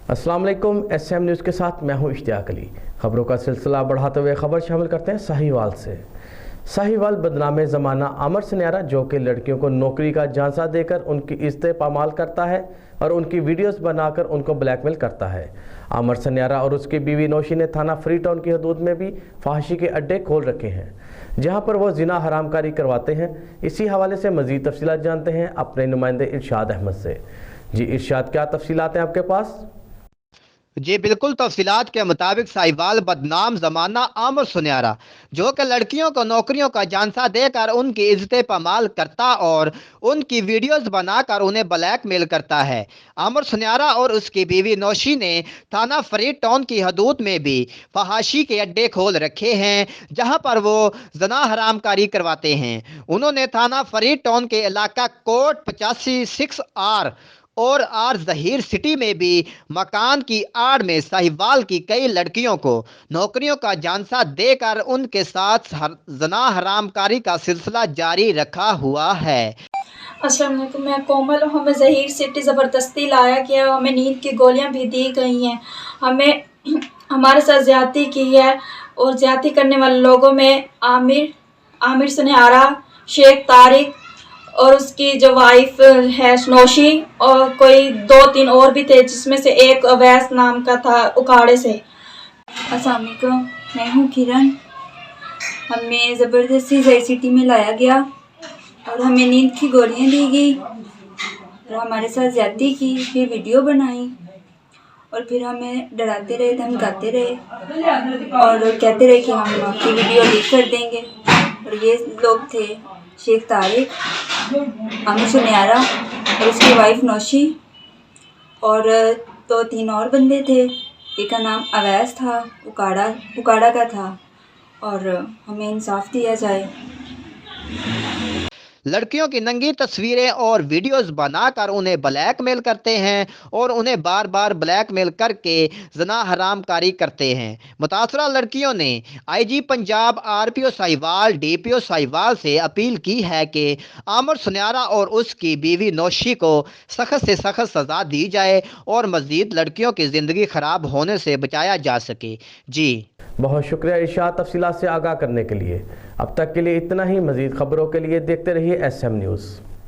अस्सलाम वालेकुम। SM news के साथ मैं हूं इश्तियाक अली। खबरों का सिलसिला बढ़ाते हुए खबर शामिल करते हैं साहिवाल से। साहिवाल बदनाम ज़माना आमर सन्यारा, जो कि लड़कियों को नौकरी का झांसा देकर उनकी इज्जत पामाल करता है और उनकी वीडियोस बनाकर उनको ब्लैकमेल करता है। आमर सन्यारा और उसकी बीवी नौशी ने थाना फ्री टाउन की हदूद में भी फहाशी के अड्डे खोल रखे हैं, जहां पर वो जिना हरामकारी करवाते हैं। इसी हवाले से मज़ीद तफसीलात जानते हैं अपने नुमाइंदे इरशाद अहमद से। जी इरशाद, क्या तफसीलात हैं आपके पास? जी बिल्कुल, तफसीलात के मुताबिक साहिवाल बदनाम जमाना आमर सुन्यारा, जो कि लड़कियों को नौकरियों का झांसा देकर उनकी इज्जतें पामाल करता और उनकी वीडियोस बनाकर उन्हें ब्लैकमेल करता है। आमर सुन्यारा और उसकी बीवी नौशी ने थाना फरीद टाउन की हदूद में भी फहाशी के अड्डे खोल रखे हैं, जहां पर वो जना हरामकारी करवाते हैं। उन्होंने थाना फरीद टाउन के इलाका कोट 85 6R और आर जहीर सिटी में भी मकान की आड़ में साहिवाल की कई लड़कियों को नौकरियों का झांसा देकर उनके साथ जना हरामकारी का सिलसिला जारी रखा हुआ है। अस्सलाम वालेकुम, मैं कोमल हूँ। हमें ज़हीर सिटी ज़बरदस्ती लाया गया, हमें नींद की गोलियां भी दी गई हैं। हमें हमारे साथ ज़्यादती की है और ज़्यादती करने वाले लोगों में आमिर सुनहरा, शेख तारिक और उसकी जो वाइफ है नौशी, और कोई 2-3 और भी थे, जिसमें से एक अवैस नाम का था उकाड़े से। अस्सलाम वालेकुम, मैं हूँ किरण। हमें ज़बरदस्ती ज़हीर सिटी में लाया गया और हमें नींद की गोलियां दी गई और हमारे साथ ज़्यादती की, फिर वीडियो बनाई और फिर हमें डराते रहे, धमकाते रहे और कहते रहे कि हम आपकी वीडियो लीक कर देंगे। और ये लोग थे शेख तारिक, आमिर सुन्यारा और उसकी वाइफ नौशी, और 2-3 और बंदे थे। एक का नाम अवैस था, उकाड़ा का था, और हमें इंसाफ दिया जाए। लड़कियों की नंगी तस्वीरें और वीडियोस बनाकर उन्हें ब्लैकमेल करते हैं और उन्हें बार बार ब्लैकमेल करके जना हरामकारी करते हैं। मुतासरा लड़कियों ने IG Punjab, RPO Sahiwal, DPO Sahiwal से अपील की है कि आमर सुन्यारा और उसकी बीवी नौशी को सख्त से सख्त सज़ा दी जाए और मज़ीद लड़कियों की ज़िंदगी ख़राब होने से बचाया जा सके। जी बहुत शुक्रिया इरशाद, तफसीलात से आगाह करने के लिए। अब तक के लिए इतना ही। मज़ीद खबरों के लिए देखते रहिए SM न्यूज़।